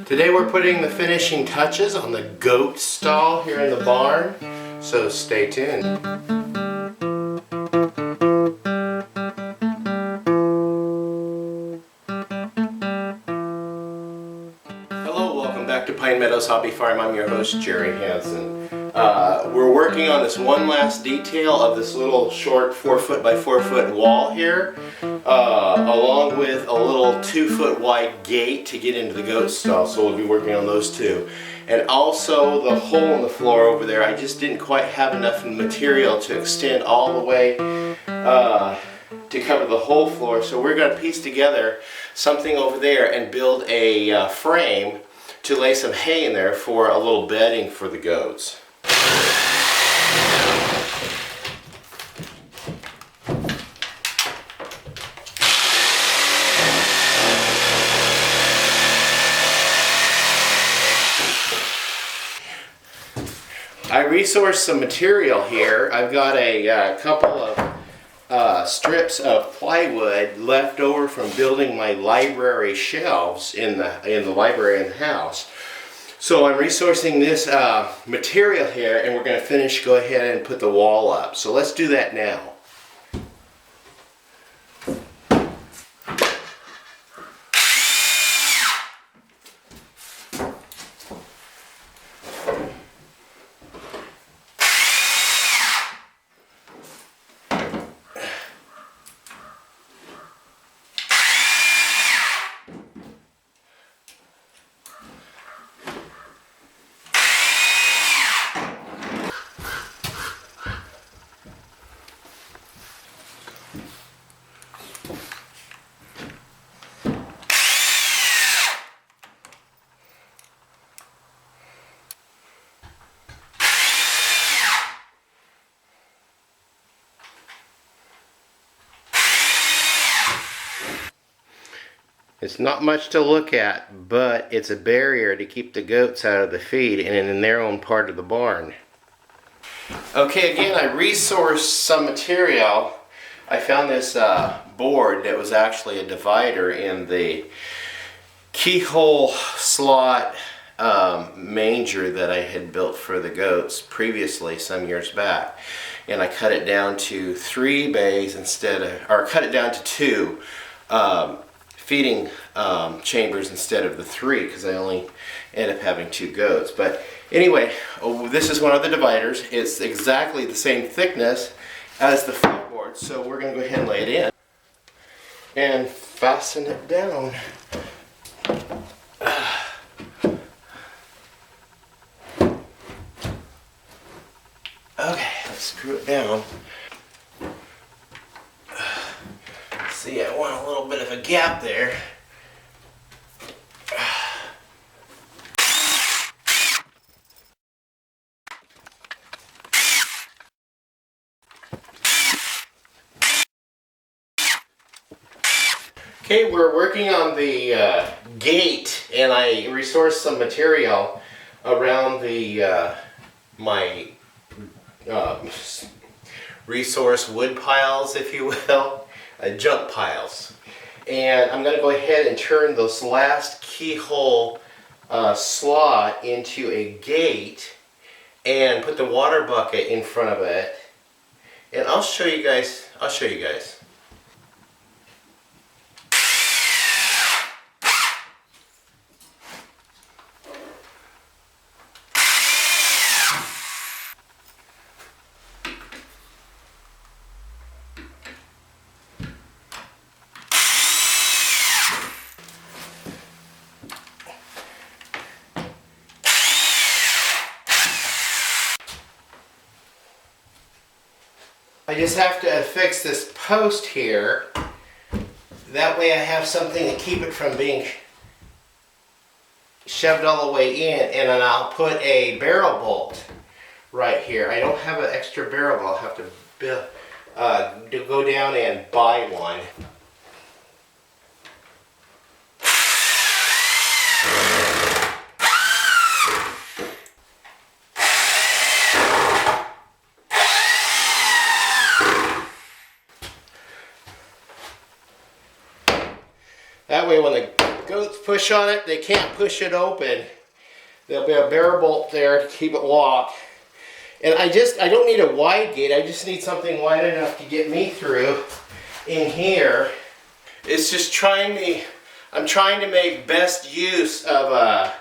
Today we're putting the finishing touches on the goat stall here in the barn, so stay tuned. Hello, welcome back to Pine Meadows Hobby Farm. I'm your host, Jerry Hansen. We're working on this one last detail of this little short 4-foot by 4-foot wall here, along with a little 2-foot wide gate to get into the goat stall, so we'll be working on those two. And also the hole in the floor over there, I just didn't quite have enough material to extend all the way to cover the whole floor, so we're going to piece together something over there and build a frame to lay some hay in there for a little bedding for the goats. I resourced some material here. I've got a couple of strips of plywood left over from building my library shelves in the library in the house. So I'm resourcing this material here, and we're going to go ahead and put the wall up. So let's do that now. It's not much to look at, but it's a barrier to keep the goats out of the feed and in their own part of the barn. Okay, again, I resourced some material. I found this board that was actually a divider in the keyhole slot manger that I had built for the goats previously some years back. And I cut it down to 3 bays cut it down to 2. Feeding chambers instead of the 3, because I only end up having 2 goats. But anyway, this is one of the dividers. It's exactly the same thickness as the footboard, so we're going to go ahead and lay it in and fasten it down. Okay, let's screw it down. See, I want a little bit of a gap there. Okay, we're working on the gate, and I resourced some material around my resource wood piles, if you will. Junk piles, and I'm going to go ahead and turn this last keyhole slot into a gate and put the water bucket in front of it, and I'll show you guys. I just have to affix this post here. That way I have something to keep it from being shoved all the way in, and then I'll put a barrel bolt right here. I don't have an extra barrel bolt. I'll have to go down and buy one. That way when the goats put push on it, they can't push it open. There'll be a bear bolt there to keep it locked. And I don't need a wide gate, I just need something wide enough to get me through in here. It's just I'm trying to make best use of a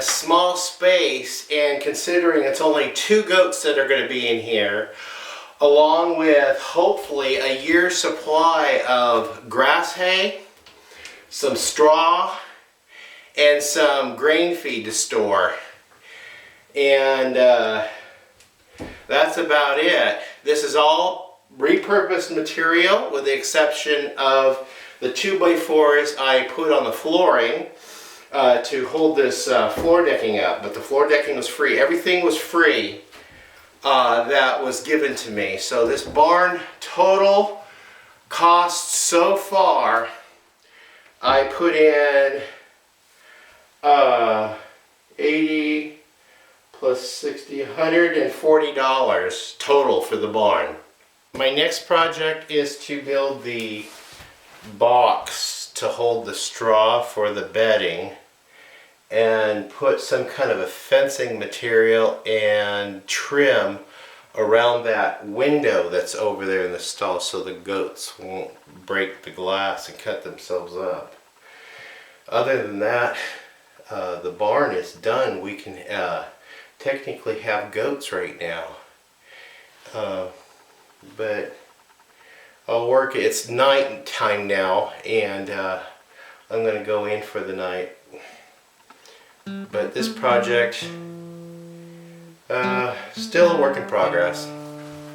small space, and considering it's only 2 goats that are going to be in here, along with hopefully a year's supply of grass hay, some straw, and some grain feed to store. And that's about it. This is all repurposed material with the exception of the 2x4s I put on the flooring to hold this floor decking up. But the floor decking was free. Everything was free that was given to me. So this barn total cost so far, I put in 80 plus 60, $140 total for the barn. My next project is to build the box to hold the straw for the bedding, and put some kind of a fencing material and trim around that window that's over there in the stall so the goats won't break the glass and cut themselves up. Other than that, the barn is done. We can technically have goats right now. But I'll work it. It's night time now, and I'm going to go in for the night. But this project, still a work in progress.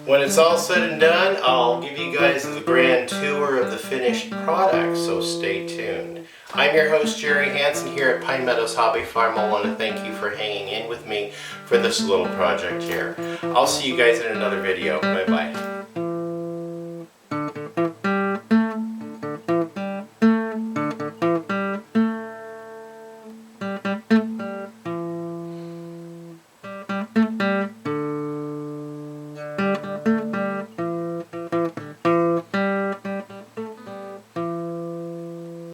When it's all said and done, I'll give you guys the grand tour of the finished product, so stay tuned. I'm your host, Jerry Hansen, here at Pine Meadows Hobby Farm. I want to thank you for hanging in with me for this little project here. I'll see you guys in another video. Bye-bye.